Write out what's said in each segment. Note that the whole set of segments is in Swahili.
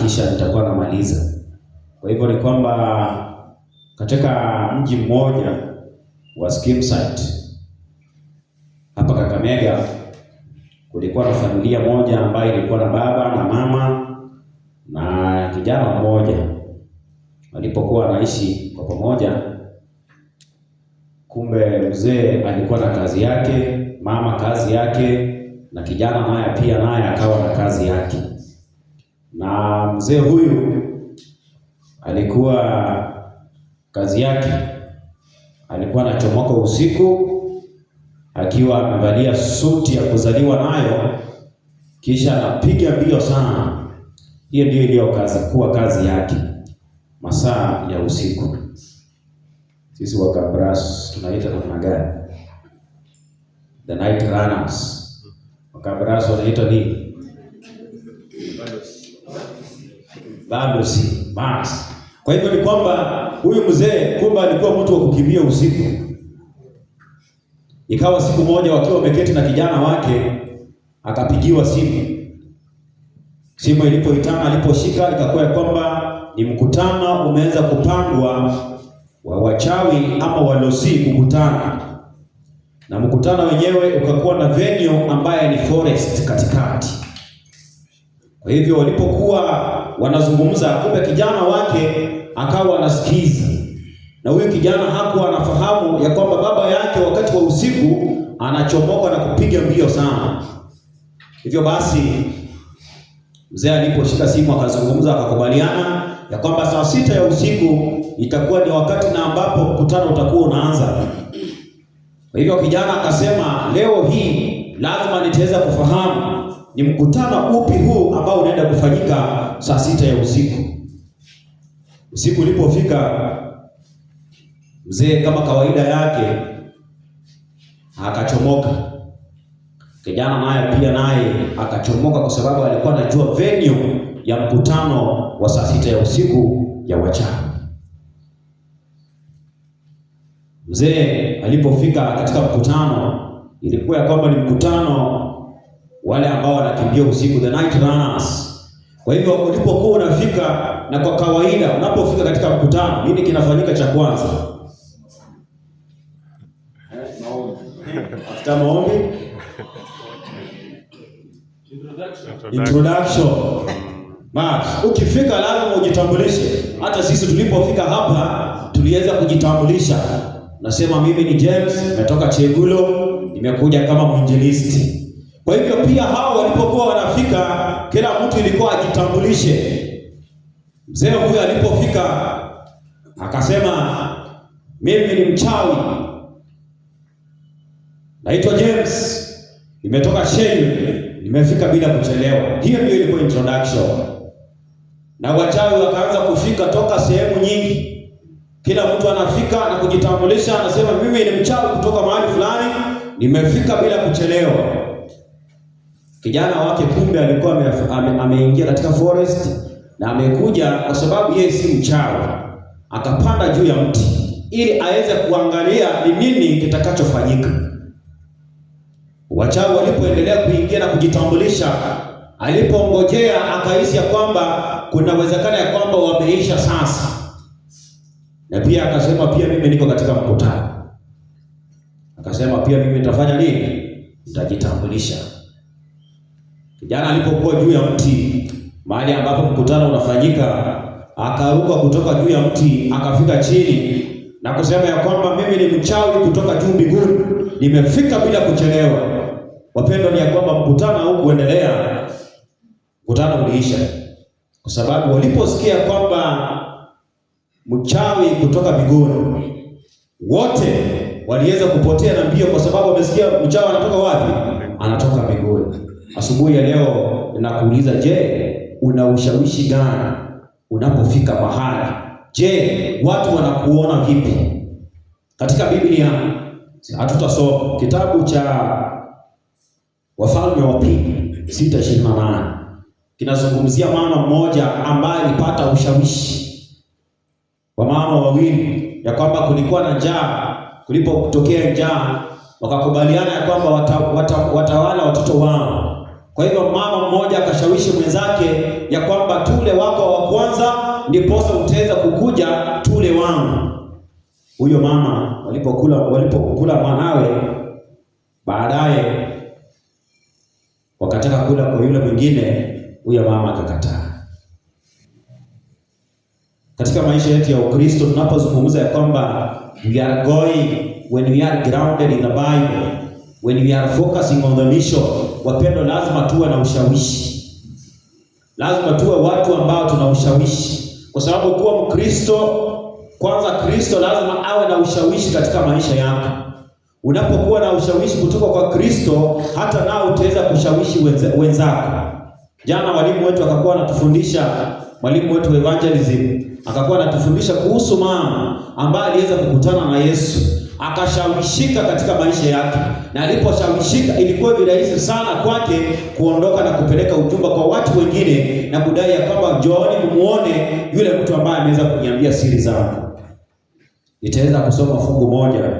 kisha nitakuwa namaliza. Kwa hivyo ni kwamba katika mji mmoja wa Skimside hapa Kakamega kulikuwa na familia moja ambayo ilikuwa na baba na mama na kijana mmoja. Walipokuwa wanaishi kwa pamoja, kumbe mzee alikuwa na kazi yake, mama kazi yake, na kijana naye akawa na kazi yake. Na mzee huyu alikuwa kazi yake, alikuwa anachomoka usiku akiwa amevalia suti ya kuzaliwa nayo, kisha anapiga mbio sana. Hiyo ndio iliyokuwa kazi yake masaa ya usiku. Sisi Wakabras tunaita namna gani? The night runners. Wakabras wanaita nini? Bandosi. Bas. Kwa hivyo ni kwamba huyu mzee kumbe alikuwa mtu wa kukimbia usiku. Ikawa siku moja wakiwa wameketi na kijana wake, akapigiwa simu. Simu ilipoitana, aliposhika ikakuwa kwamba ni mkutano umeanza kupangwa wa wachawi ama walosi kukutana. Na mkutano wenyewe ukakuwa na venue ambaye ni forest katikati. Kwa hivyo walipokuwa wanazungumza, kumbe kijana wake akawa anasikiza. Na huyu kijana hakuwa anafahamu ya kwamba baba yake wakati wa usiku anachomoka na kupiga mbio sana. Hivyo basi mzee aliposhika simu akazungumza, akakubaliana ya kwamba saa 6 ya usiku itakuwa ni wakati na ambapo mkutano utakuwa unaanza. Kwa hivyo kijana akasema, leo hii lazima nitaweza kufahamu ni mkutano upi huu ambao unaenda kufanyika saa 6 ya usiku. Usiku ulipofika, mzee kama kawaida yake akachomoka. Kijana naye akachomoka kwa sababu alikuwa anajua venue ya mkutano wa saa 6 ya usiku ya wachawi. Mzee alipofika katika mkutano, ilikuwa ya kwamba ni mkutano wale ambao wanakimbia usiku, the night runners. Kwa hivyo ulipokuwa unafika, na kwa kawaida unapofika katika mkutano, nini kinafanyika cha kwanza? After maombi, introduction. Basi ukifika lazima ujitambulishe. Hata sisi tulipofika hapa tuliweza kujitambulisha. Nasema mimi ni James, nimetoka Chegulo, nimekuja kama mwinjilisti. Kwa hivyo pia hao walipokuwa wanafika, kila mtu ilikuwa ajitambulishe. Mzee huyu alipofika akasema, mimi ni mchawi, naitwa James, nimetoka Shell, nimefika bila kuchelewa. Hiyo ndio ilikuwa introduction. Na wachawi wakaanza kufika toka sehemu nyingi. Kila mtu anafika na kujitambulisha, anasema mimi ni mchawi kutoka mahali fulani, nimefika bila kuchelewa. Kijana wake kumbe alikuwa ameingia katika forest na amekuja kwa sababu yeye si mchawi. Akapanda juu ya mti ili aweze kuangalia ni nini kitakachofanyika. Wachawi walipoendelea kuingia na kujitambulisha, alipongojea akahisi ya kwamba kuna uwezekano ya kwamba wameisha sasa. Na pia akasema pia mimi niko katika mkutano. Akasema pia mimi nitafanya nini? Nitajitambulisha. Kijana alipokuwa juu ya mti, mahali ambapo mkutano unafanyika, akaruka kutoka juu ya mti, akafika chini na kusema ya kwamba mimi ni mchawi kutoka juu mbinguni, nimefika bila kuchelewa. Wapendwa, ni ya kwamba mkutano huu kuendelea, mkutano uliisha. Kwa sababu waliposikia kwamba mchawi kutoka mbinguni, wote waliweza kupotea na mbio, kwa sababu wamesikia mchawi anatoka wapi? Anatoka mbinguni. Asubuhi ya leo ninakuuliza, je, una ushawishi gani unapofika mahali? Je, watu wanakuona vipi? Katika Biblia hatutasoma kitabu cha Wafalme wa Pili 6:28. Kinazungumzia mama mmoja ambaye alipata ushawishi wa mama wawili, ya kwamba kulikuwa na njaa. Kulipotokea njaa, wakakubaliana ya kwamba watawala watoto wao. Kwa hivyo mama mmoja akashawishi mwenzake ya kwamba tule wako ndiposa utaweza kukuja tule wangu. Huyo mama walipokula mwanawe, baadaye wakataka kula kwa yule mwingine, huyo mama akakataa. Katika maisha yetu ya Ukristo tunapozungumza ya kwamba we are going, when we are grounded in the Bible, when we are focusing on the mission, wapendo, lazima tuwe na ushawishi. Lazima tuwe watu ambao tuna ushawishi, kwa sababu kuwa Mkristo, kwanza Kristo lazima awe na ushawishi katika maisha yako. Unapokuwa na ushawishi kutoka kwa Kristo, hata nao utaweza kushawishi wenzako. Jana walimu wetu akakuwa anatufundisha, mwalimu wetu evangelism akakuwa anatufundisha kuhusu mama ambaye aliweza kukutana na Yesu, akashawishika katika maisha yake, na aliposhawishika ilikuwa virahisi sana kwake kuondoka na kupeleka ujumbe kwa watu wengine na kudai ya kwamba njooni muone yule mtu ambaye ameweza kuniambia siri zangu. Nitaweza kusoma fungu moja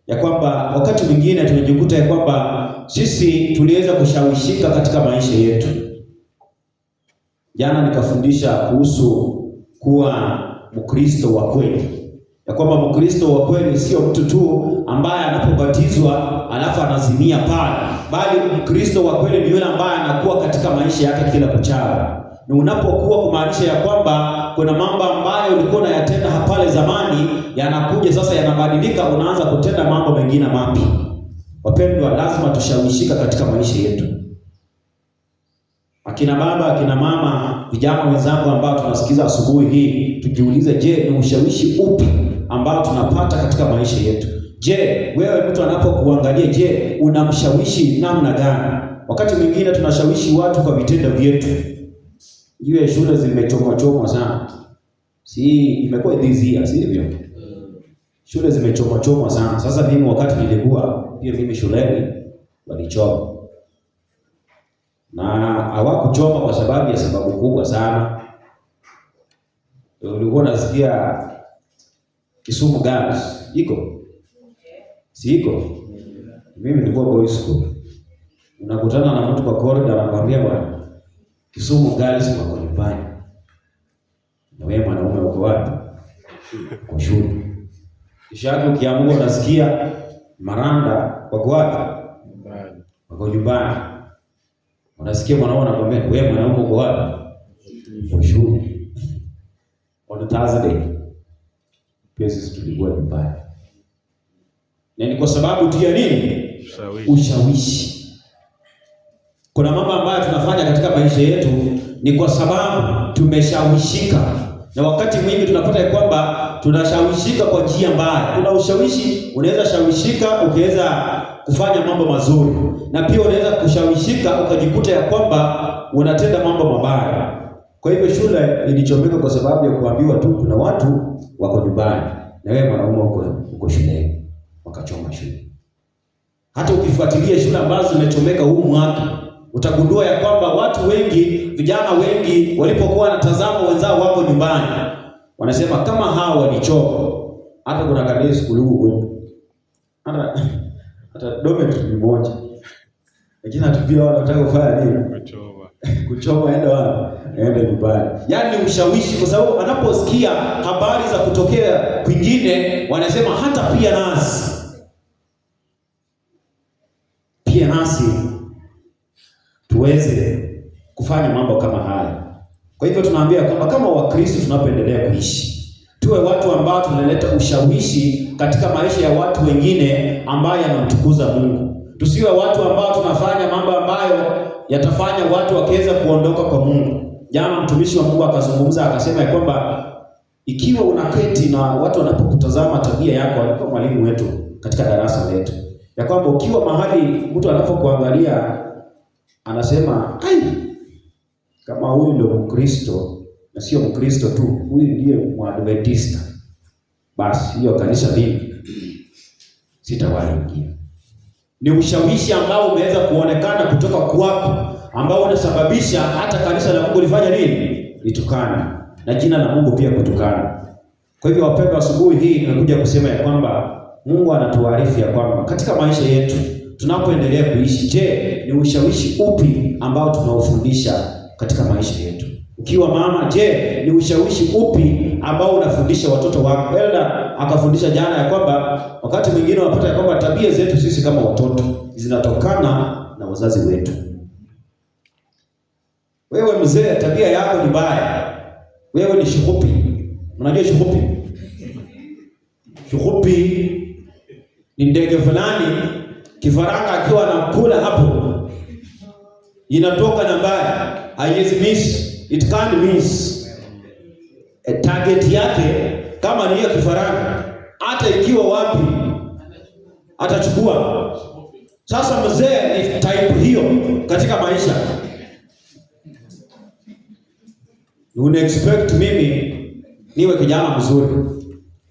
ya kwamba wakati mwingine tunajikuta ya kwamba sisi tuliweza kushawishika katika maisha yetu. Jana nikafundisha kuhusu kuwa Mkristo wa kweli, ya kwamba Mkristo wa kweli sio mtu tu ambaye anapobatizwa alafu anazimia pale, bali Mkristo wa kweli ni yule ambaye anakuwa katika maisha yake kila kuchao. Na unapokuwa kumaanisha ya kwamba kuna mambo ambayo ulikuwa unayatenda pale zamani yanakuja sasa yanabadilika, unaanza kutenda mambo mengine mapya. Wapendwa, lazima tushawishika katika maisha yetu. Akina baba, akina mama, vijana wenzangu ambao tunasikiza asubuhi hii, tujiulize, je, ni ushawishi upi ambao tunapata katika maisha yetu? Je, wewe mtu anapokuangalia, je, unamshawishi namna gani? Wakati mwingine tunashawishi watu kwa vitendo vyetu. Jiwe shule zimechomwa sana. Si imekuwa this year, si hivyo? Shule zimechomwa sana. Sasa mimi wakati nilikuwa pia mimi shuleni walichoma. Na hawakuchoma kwa sababu ya sababu kubwa sana. Ulikuwa unasikia Kisumu Girls iko? Si iko? Mimi nilikuwa boys school. Unakutana na mtu kwa corridor anakuambia bwana, Kisumu Girls wako nyumbani. Na wewe mwanaume uko wapi? Kwa shule. Kisha ukiamua unasikia Maranda wako wapi? Nyumbani. Wako nyumbani. Unasikia mwanaume anakuambia wewe mwanaume uko wapi? Kwa shule. On Thursday pia sisi tulikuwa nyumbani. Na ni kwa sababu tu ya nini? Ushawishi. Kuna mambo ambayo tunafanya katika maisha yetu ni kwa sababu tumeshawishika. Na wakati mwingi tunapata ya kwamba tunashawishika kwa njia mbaya. Kuna ushawishi, unaweza shawishika ukaweza kufanya mambo mazuri, na pia unaweza kushawishika ukajikuta ya kwamba unatenda mambo mabaya. Kwa hivyo shule ilichomeka kwa sababu ya kuambiwa tu kuna watu wako nyumbani na wewe mwanaume uko shuleni, wakachoma shule. Hata ukifuatilia shule ambazo zimechomeka huu mwaka, utagundua ya kwamba watu wengi, vijana wengi walipokuwa wanatazama wenzao wako nyumbani, wanasema kama hao walichoma, hata kuna kanisa school huko hata dormitory moja. Lakini hatupia wao wanataka kufanya nini? Kuchoma enda wapi? Enda nyumbani. Yaani ushawishi, kwa sababu anaposikia habari za kutokea kwingine wanasema hata pia nasi tuweze kufanya mambo kama haya. Kwa hivyo tunaambia kwamba kama Wakristo tunapoendelea kuishi, tuwe watu ambao tunaleta ushawishi katika maisha ya watu wengine ambayo yanamtukuza Mungu. Tusiwe watu ambao tunafanya mambo ambayo yatafanya watu wakaweza kuondoka kwa Mungu. Jana mtumishi wa Mungu akazungumza akasema ya kwamba ikiwa unaketi na watu wanapokutazama tabia yako, alikuwa mwalimu wetu katika darasa letu, ya kwamba ukiwa mahali mtu anapokuangalia anasema ai, kama huyu ndio Mkristo na sio Mkristo tu, huyu ndiye Mwadventista, basi hiyo kanisa mimi sitawahi ingia. Ni ushawishi ambao umeweza kuonekana kutoka kwako, ambao unasababisha hata kanisa la Mungu lifanye nini? Litukana, na jina la Mungu pia kutukana. Kwa hivyo wapendwa, asubuhi hii nimekuja kusema ya kwamba Mungu anatuarifu ya kwamba katika maisha yetu tunapoendelea kuishi, je, ni ushawishi upi ambao tunaufundisha katika maisha yetu? Ukiwa mama, je, ni ushawishi upi ambao unafundisha watoto wako? Elda akafundisha jana ya kwamba wakati mwingine unapata ya kwamba tabia zetu sisi kama watoto zinatokana na wazazi wetu. Wewe mzee, tabia yako ni mbaya. Wewe ni shukupi. Unajua shukupi? Shukupi ni ndege fulani, kifaranga akiwa anakula hapo inatoka na mbaya, haiwezi miss, it can't miss target yake. Kama ni hiyo kifaranga, hata ikiwa wapi atachukua. Sasa mzee ni type hiyo katika maisha. Una expect mimi niwe kijana mzuri?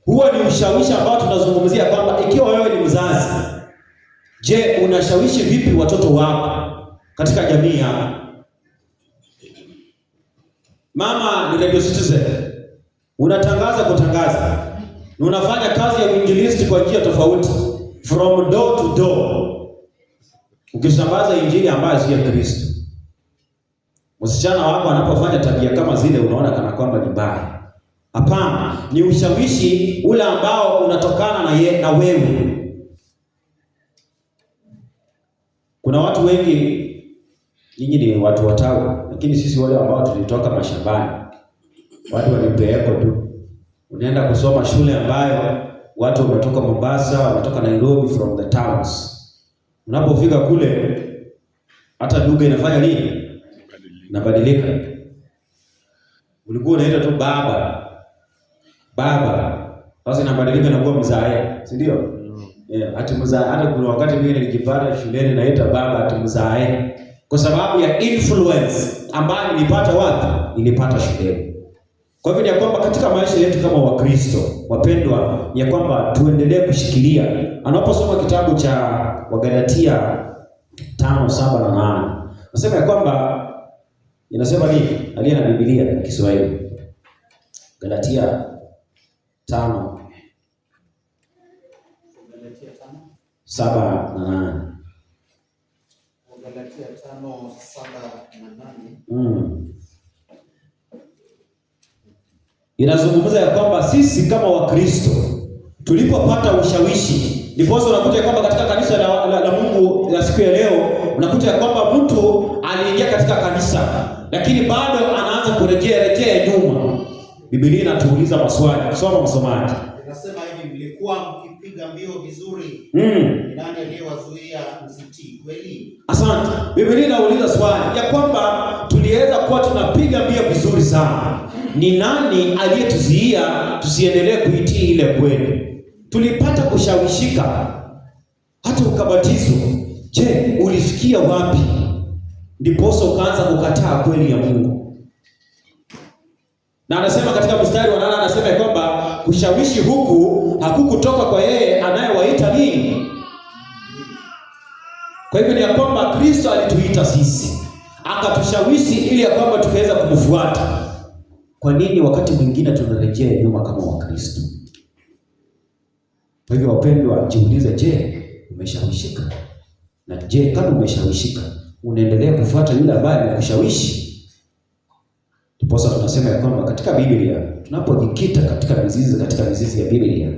Huo ni ushawishi ambao tunazungumzia kwamba ikiwa wewe ni mzazi, je, unashawishi vipi watoto wako katika jamii yako? Mama ni radio citizen, unatangaza kutangaza, na unafanya kazi ya uinjilisti kwa njia tofauti, from door to door, ukisambaza injili ambayo si ya Kristo. Msichana wako anapofanya tabia kama zile, unaona kana kwamba ni mbaya. Hapana, ni ushawishi ule ambao unatokana na wewe. Kuna watu wengi, nyinyi ni watu watao, lakini sisi wale ambao tulitoka mashambani, watu walipeeko tu. Unaenda kusoma shule ambayo watu wametoka Mombasa, wametoka Nairobi, from the towns. Unapofika kule, hata lugha inafanya nini? Inabadilika. Ulikuwa unaita tu baba. Sasa inabadilika na kuwa mzae, si ndio? Ati mzae. Hata kuna wakati mimi nilijipata shuleni naita baba ati mzae, kwa sababu ya influence ambayo nilipata wapi? Nilipata shuleni. Kwa hivyo ni kwamba katika maisha yetu kama Wakristo, wapendwa, ya kwamba tuendelee kushikilia. Anaposoma kitabu cha Wagalatia 5:7 na 8, nasema ya kwamba inasema nini? Aliye na Biblia Kiswahili. Galatia 5:7 na 8. Galatia 5:7 na 8. Inazungumza ya kwamba sisi kama Wakristo tulipopata ushawishi, ndipo unakuta kwamba katika kanisa la Mungu la siku ya leo, unakuta kwamba mtu aliingia katika kanisa lakini bado anaanza kurejea nyuma. Biblia inatuuliza maswali. Soma msomaji. Inasema hivi, mlikuwa mkipiga mbio vizuri. Ni nani aliyewazuia msitii kweli? Asante. Biblia inauliza swali ya kwamba tuliweza kuwa tunapiga mbio vizuri sana. Ni nani aliyetuzuia tusiendelee kuitii ile kweli? Tulipata kushawishika hata ukabatizwa. Je, ulifikia wapi? Ndipo ukaanza kukataa kweli ya Mungu. Na anasema katika mstari wa 8, anasema kwamba kushawishi huku hakukutoka kwa yeye anayewaita nini? Kwa hivyo ni ya kwamba Kristo alituita sisi, akatushawishi ili ya kwamba tukaweza kumfuata. Kwa nini wakati mwingine tunarejea nyuma kama Wakristo? Kwa hivyo wapendwa, jiulize, je, umeshawishika? Na je, kama umeshawishika, unaendelea kufuata yule ambaye amekushawishi? Ndiposa tunasema ya kwamba katika Biblia, tunapojikita katika mizizi ya Biblia,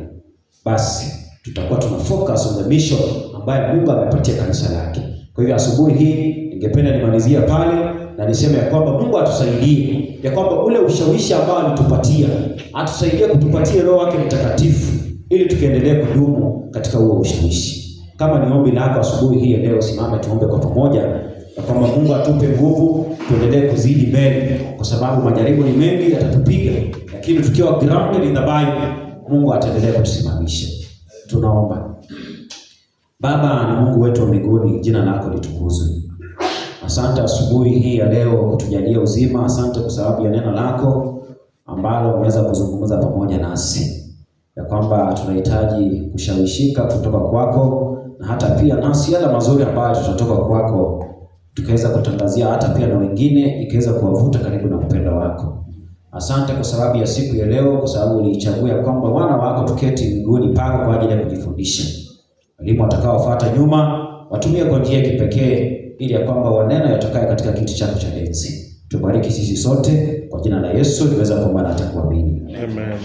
basi tutakuwa tuna focus on the mission ambayo Mungu amepatia kanisa lake. Kwa hivyo asubuhi hii ningependa nimalizia pale na niseme ya kwamba Mungu atusaidie ya kwamba ule ushawishi ambao alitupatia, atusaidie kutupatia Roho wake Mtakatifu ili tukiendelee kudumu katika huo ushawishi. Kama ni ombi lako asubuhi hii leo, simame tuombe kwa pamoja na kwamba Mungu atupe nguvu tuendelee kuzidi mbele, kwa sababu majaribu ni mengi yatatupiga, lakini tukiwa grounded in the Bible, Mungu ataendelea kutusimamisha. Tunaomba. Baba na Mungu wetu wa mbinguni, jina lako litukuzwe. Asante asubuhi hii ya leo kutujalia uzima. Asante kwa sababu ya neno lako ambalo umeweza kuzungumza pamoja nasi, ya kwamba tunahitaji kushawishika kutoka kwako, na hata pia nasi yale mazuri ambayo tutatoka kwako tukaweza kutangazia hata pia na wengine, ikaweza kuwavuta karibu na upendo wako. Asante kwa sababu ya siku ya leo, kwa sababu ulichagua kwamba wana wako tuketi miguuni pako kwa ajili ya kujifundisha. Walimu watakaofuata nyuma watumie kwa njia kipekee, ili ya kwamba waneno yatokaye katika kiti chako cha enzi. Tubariki sisi sote kwa Kwa jina la Yesu nimeweza kuomba na hata kuamini. Amen.